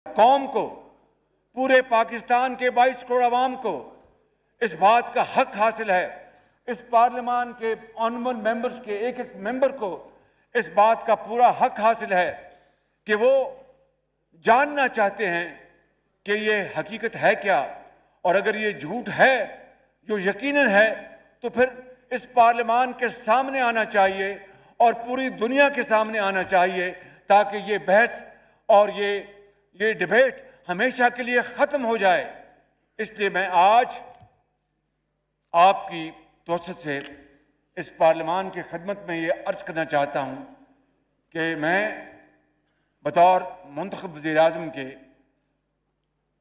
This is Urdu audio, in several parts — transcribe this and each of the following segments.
قوم کو، پورے پاکستان کے 22 کروڑ عوام کو اس بات کا حق حاصل ہے، اس پارلیمان کے آنریبل ممبرز کے ایک ایک ممبر کو اس بات کا پورا حق حاصل ہے کہ وہ جاننا چاہتے ہیں کہ یہ حقیقت ہے کیا، اور اگر یہ جھوٹ ہے جو یقیناً ہے تو پھر اس پارلیمان کے سامنے آنا چاہیے اور پوری دنیا کے سامنے آنا چاہیے تاکہ یہ بحث اور یہ ڈیبیٹ ہمیشہ کے لیے ختم ہو جائے۔ اس لیے میں آج آپ کی توسط سے اس پارلیمان کی خدمت میں یہ عرض کرنا چاہتا ہوں کہ میں بطور منتخب وزیر اعظم کے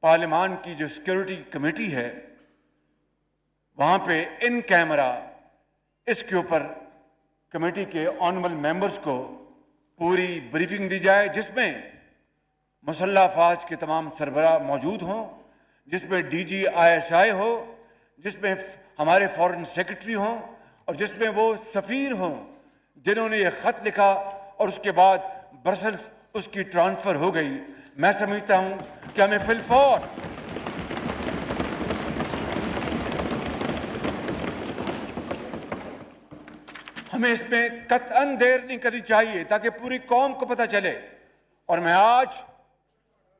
پارلیمان کی جو سیکیورٹی کمیٹی ہے وہاں پہ ان کیمرہ اس کے اوپر کمیٹی کے آنریبل ممبرز کو پوری بریفنگ دی جائے، جس میں مسلح افواج کے تمام سربراہ موجود ہوں، جس میں ڈی جی ISI ہو، جس میں ہمارے فارن سیکرٹری ہوں، اور جس میں وہ سفیر ہوں جنہوں نے یہ خط لکھا اور اس کے بعد برسلز اس کی ٹرانسفر ہو گئی۔ میں سمجھتا ہوں کہ ہمیں فی الفور ہمیں اس میں قطعاً دیر نہیں کرنی چاہیے تاکہ پوری قوم کو پتہ چلے۔ اور میں آج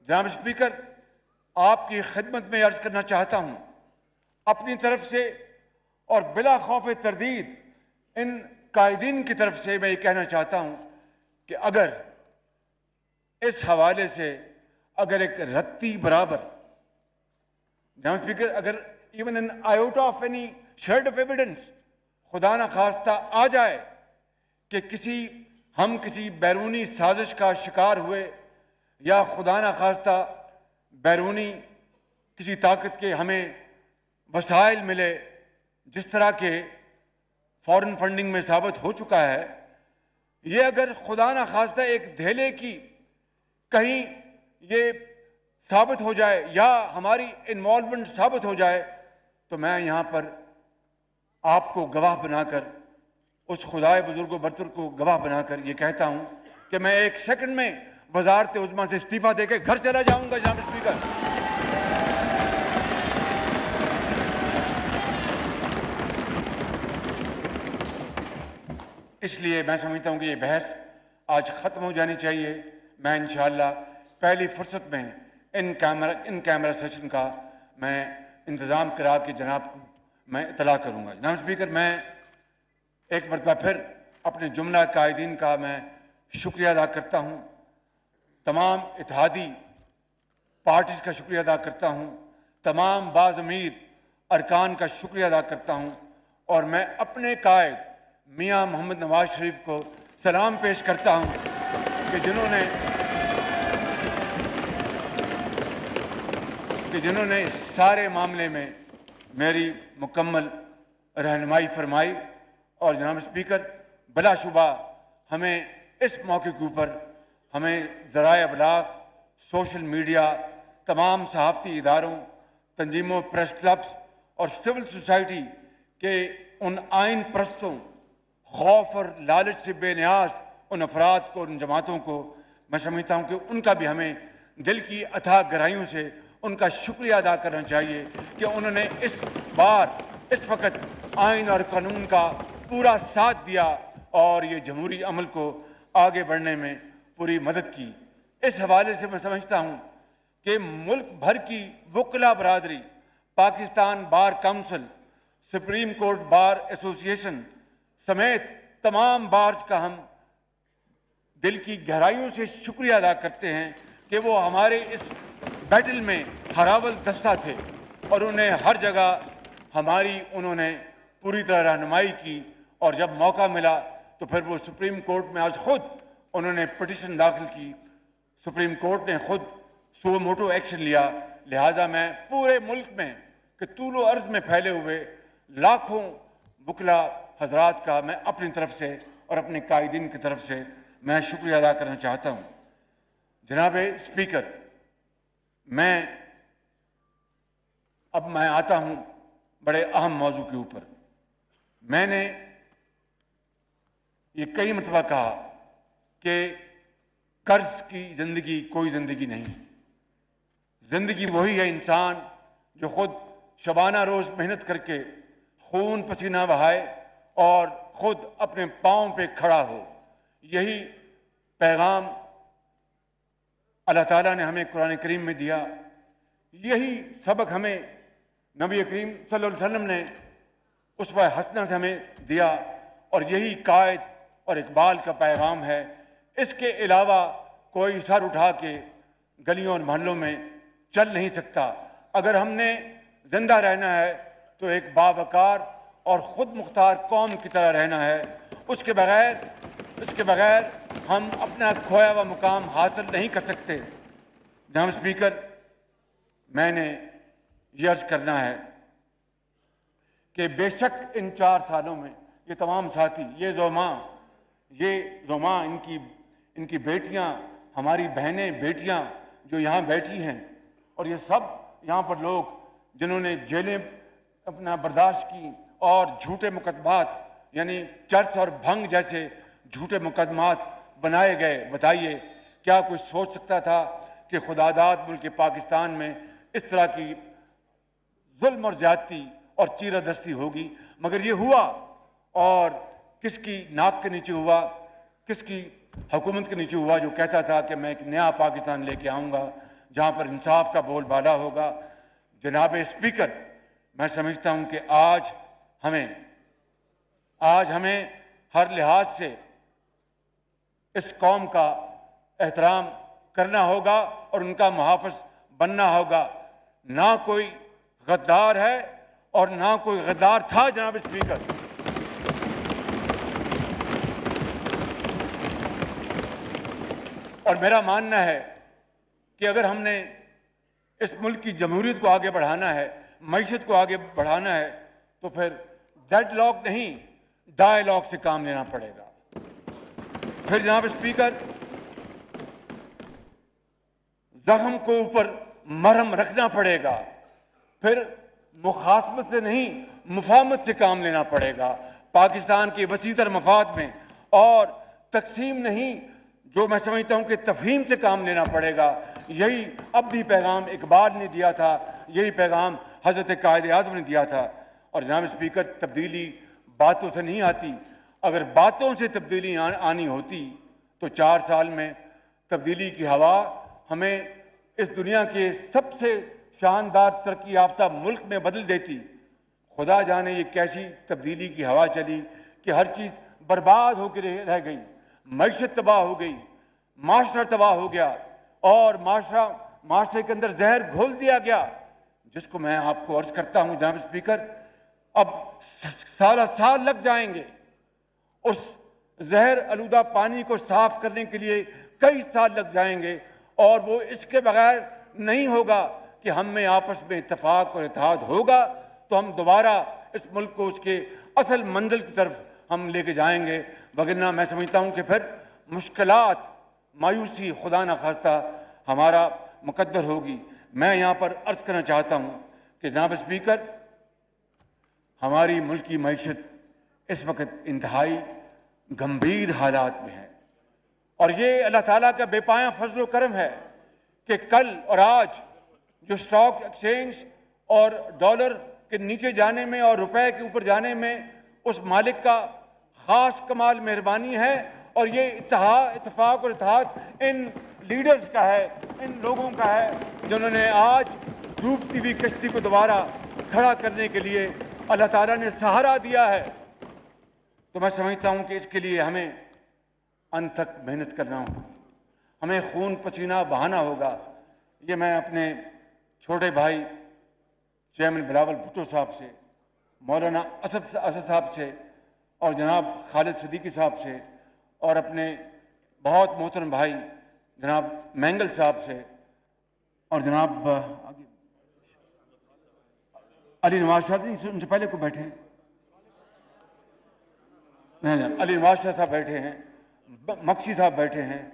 جناب اسپیکر آپ کی خدمت میں عرض کرنا چاہتا ہوں، اپنی طرف سے اور بلا خوف تردید ان قائدین کی طرف سے میں یہ کہنا چاہتا ہوں کہ اگر اس حوالے سے اگر ایک رتی برابر جناب اسپیکر اگر even an iota of any shade of evidence خدا نہ خواستہ آ جائے کہ ہم کسی بیرونی سازش کا شکار ہوئے یا خدا نہ خواستہ بیرونی کسی طاقت کے ہمیں وسائل ملے، جس طرح کے فورن فنڈنگ میں ثابت ہو چکا ہے، یہ اگر خدا نہ خواستہ ایک دھیلے کی کہیں یہ ثابت ہو جائے یا ہماری انوالومنٹ ثابت ہو جائے تو میں یہاں پر آپ کو گواہ بنا کر، اس خدائے بزرگ و برتر کو گواہ بنا کر یہ کہتا ہوں کہ میں 1 سیکنڈ میں وزارت عظمیٰ سے استعفیٰ دے کے گھر چلا جاؤں گا جناب اسپیکر۔ اس لیے میں سمجھتا ہوں کہ یہ بحث آج ختم ہو جانی چاہیے۔ میں انشاءاللہ پہلی فرصت میں ان کیمرہ سیشن کا میں انتظام کرا کے جناب کو میں اطلاع کروں گا۔ جناب اسپیکر میں ایک مرتبہ پھر اپنے جملہ قائدین کا میں شکریہ ادا کرتا ہوں، تمام اتحادی پارٹیز کا شکریہ ادا کرتا ہوں، تمام باضمیر ارکان کا شکریہ ادا کرتا ہوں، اور میں اپنے قائد میاں محمد نواز شریف کو سلام پیش کرتا ہوں کہ جنہوں نے اس سارے معاملے میں میری مکمل رہنمائی فرمائی۔ اور جناب اسپیکر بلا شبہ ہمیں اس موقع کے اوپر ہمیں ذرائع ابلاغ، سوشل میڈیا، تمام صحافتی اداروں، تنظیموں، پریس کلبز اور سول سوسائٹی کے ان آئین پرستوں، خوف اور لالچ سے بے نیاز ان افراد کو، ان جماعتوں کو میں سمجھتا ہوں کہ ان کا بھی ہمیں دل کی اتھاہ گہرائیوں سے ان کا شکریہ ادا کرنا چاہیے کہ انہوں نے اس وقت آئین اور قانون کا پورا ساتھ دیا اور یہ جمہوری عمل کو آگے بڑھنے میں پوری مدد کی۔ اس حوالے سے میں سمجھتا ہوں کہ ملک بھر کی وکلا برادری، Pakistan bar council, supreme court bar ایسوسی ایشن سمیت تمام بارز کا ہم دل کی گہرائیوں سے شکریہ ادا کرتے ہیں کہ وہ ہمارے اس بیٹل میں ہراول دستہ تھے اور انہیں ہر جگہ انہوں نے پوری طرح رہنمائی کی، اور جب موقع ملا تو پھر وہ سپریم کورٹ میں آج خود انہوں نے پٹیشن داخل کی، سپریم کورٹ نے خود سو موٹو ایکشن لیا۔ لہٰذا میں پورے ملک میں کہ طول و عرض میں پھیلے ہوئے لاکھوں وکلا حضرات کا میں اپنی طرف سے اور اپنے قائدین کی طرف سے میں شکریہ ادا کرنا چاہتا ہوں۔ جناب اسپیکر اب میں آتا ہوں بڑے اہم موضوع کے اوپر۔ میں نے یہ کئی مرتبہ کہا کہ قرض کی زندگی کوئی زندگی نہیں، زندگی وہی ہے انسان جو خود شبانہ روز محنت کر کے خون پسینہ بہائے اور خود اپنے پاؤں پہ کھڑا ہو. یہی پیغام اللہ تعالیٰ نے ہمیں قرآن کریم میں دیا. یہی سبق ہمیں نبی کریم صلی اللہ علیہ وسلم نے اسوہ حسنہ سے ہمیں دیا, اور یہی قائد اور اقبال کا پیغام ہے. اس کے علاوہ کوئی سر اٹھا کے گلیوں اور محلوں میں چل نہیں سکتا. اگر ہم نے زندہ رہنا ہے تو ایک باوقار اور خود مختار قوم کی طرح رہنا ہے. اس کے بغیر ہم اپنا کھویا ہوا مقام حاصل نہیں کر سکتے. جناب اسپیکر, میں نے یہ عرض کرنا ہے کہ بے شک ان 4 سالوں میں یہ تمام ساتھی, یہ زوماں ان کی بیٹیاں, ہماری بہنیں بیٹیاں جو یہاں بیٹھی ہیں, اور یہ سب یہاں پر لوگ جنہوں نے جیلیں اپنا برداشت کی اور جھوٹے مقدمات یعنی چرس اور بھنگ جیسے جھوٹے مقدمات بنائے گئے. بتائیے کیا کوئی سوچ سکتا تھا کہ خداداد ملک پاکستان میں اس طرح کی ظلم اور زیادتی اور چیرہ دستی ہوگی؟ مگر یہ ہوا, اور کس کی ناک کے نیچے ہوا, کس کی حکومت کے نیچے ہوا جو کہتا تھا کہ میں ایک نیا پاکستان لے کے آؤں گا جہاں پر انصاف کا بول بالا ہوگا. جناب اسپیکر, میں سمجھتا ہوں کہ آج ہمیں ہر لحاظ سے اس قوم کا احترام کرنا ہوگا اور ان کا محافظ بننا ہوگا. نہ کوئی غدار ہے اور نہ کوئی غدار تھا. جناب اسپیکر, اور میرا ماننا ہے کہ اگر ہم نے اس ملک کی جمہوریت کو آگے بڑھانا ہے, معیشت کو آگے بڑھانا ہے, تو پھر ڈیڈ لاک نہیں ڈائیلاگ سے کام لینا پڑے گا. پھر جناب اسپیکر, زخم کو اوپر مرہم رکھنا پڑے گا. پھر مخاصمت سے نہیں مفاہمت سے کام لینا پڑے گا, پاکستان کے وسیع تر مفاد میں, اور تقسیم نہیں, جو میں سمجھتا ہوں کہ تفہیم سے کام لینا پڑے گا. یہی ابدی پیغام اقبال نے دیا تھا, یہی پیغام حضرت قائد اعظم نے دیا تھا. اور جناب اسپیکر, تبدیلی باتوں سے نہیں آتی. اگر باتوں سے تبدیلی آنی ہوتی تو 4 سال میں تبدیلی کی ہوا ہمیں اس دنیا کے سب سے شاندار ترقی یافتہ ملک میں بدل دیتی. خدا جانے یہ کیسی تبدیلی کی ہوا چلی کہ ہر چیز برباد ہو کے رہ گئی, معیشت تباہ ہو گئی, معاشرہ تباہ ہو گیا, اور معاشرے کے اندر زہر گھول دیا گیا, جس کو میں آپ کو عرض کرتا ہوں جناب اسپیکر, اب سال لگ جائیں گے اس زہر آلودہ پانی کو صاف کرنے کے لیے, کئی سال لگ جائیں گے, اور وہ اس کے بغیر نہیں ہوگا کہ ہم میں آپس میں اتفاق اور اتحاد ہوگا تو ہم دوبارہ اس ملک کو اس کے اصل منزل کی طرف ہم لے کے جائیں گے. وگرنہ میں سمجھتا ہوں کہ پھر مشکلات, مایوسی خدا نخواستہ ہمارا مقدر ہوگی. میں یہاں پر عرض کرنا چاہتا ہوں کہ جناب اسپیکر, ہماری ملکی معیشت اس وقت انتہائی گمبھیر حالات میں ہے, اور یہ اللہ تعالیٰ کا بے پایاں فضل و کرم ہے کہ کل اور آج جو اسٹاک ایکسچینج اور ڈالر کے نیچے جانے میں اور روپے کے اوپر جانے میں اس مالک کا خاص کمال مہربانی ہے, اور یہ اتفاق اور اتحاد ان لیڈرز کا ہے, ان لوگوں کا ہے جنہوں نے آج ڈوبتی ہوئی کشتی کو دوبارہ کھڑا کرنے کے لیے اللہ تعالیٰ نے سہارا دیا ہے. تو میں سمجھتا ہوں کہ اس کے لیے ہمیں انت تک محنت کرنا ہوگی, ہمیں خون پسینہ بہانا ہوگا. یہ میں اپنے چھوٹے بھائی چیئرمین بلاول بھٹو صاحب سے, مولانا اسد صاحب سے, اور جناب خالد صدیقی صاحب سے, اور اپنے بہت محترم بھائی جناب مینگل صاحب سے, اور جناب علی نواز شاہ سے, ان سے پہلے کو بیٹھے ہیں, علی نواز شاہ صاحب بیٹھے ہیں, مکشی صاحب بیٹھے ہیں,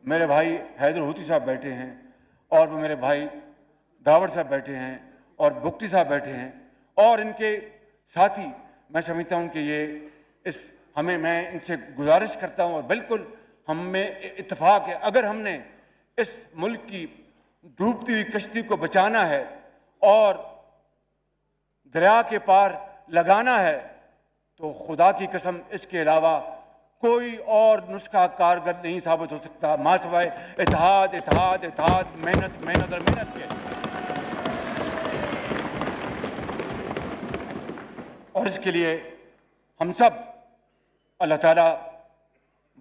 میرے بھائی حیدر ہوتی صاحب بیٹھے ہیں, اور وہ میرے بھائی داور صاحب بیٹھے ہیں, اور بگٹی صاحب بیٹھے ہیں, اور ان کے ساتھی. میں سمجھتا ہوں کہ یہ میں ان سے گزارش کرتا ہوں, اور بالکل ہم میں اتفاق ہے, اگر ہم نے اس ملک کی ڈوبتی ہوئی کشتی کو بچانا ہے اور دریا کے پار لگانا ہے تو خدا کی قسم اس کے علاوہ کوئی اور نسخہ کارگر نہیں ثابت ہو سکتا ماں سوائے اتحاد اتحاد اتحاد محنت محنت اور محنت کے. اور اس کے لیے ہم سب اللہ تعالیٰ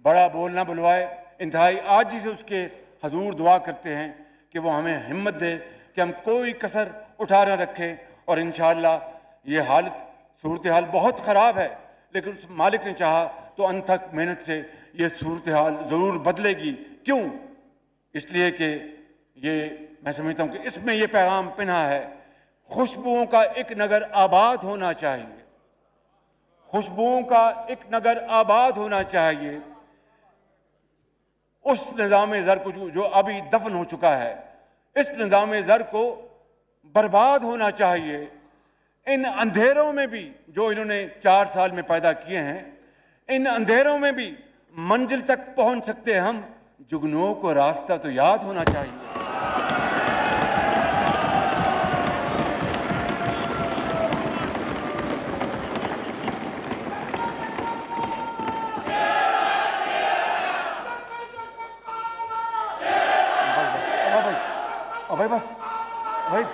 بڑا بول نہ بلوائے, انتہائی عاجزی سے اس کے حضور دعا کرتے ہیں کہ وہ ہمیں ہمت دے کہ ہم کوئی کسر اٹھا نہ رکھیں. اور انشاءاللہ یہ حالت صورتحال بہت خراب ہے, لیکن اس مالک نے چاہا تو انتھک محنت سے یہ صورتحال ضرور بدلے گی. کیوں؟ اس لیے کہ یہ میں سمجھتا ہوں کہ اس میں یہ پیغام پنہا ہے, خوشبوؤں کا ایک نگر آباد ہونا چاہیے, خوشبوؤں کا ایک نگر آباد ہونا چاہیے. اس نظام زر کو جو ابھی دفن ہو چکا ہے, اس نظام زر کو برباد ہونا چاہیے. ان اندھیروں میں بھی جو انہوں نے 4 سال میں پیدا کیے ہیں, ان اندھیروں میں بھی منزل تک پہنچ سکتے ہیں ہم. جگنوں کو راستہ تو یاد ہونا چاہیے. بھائی بس بھائی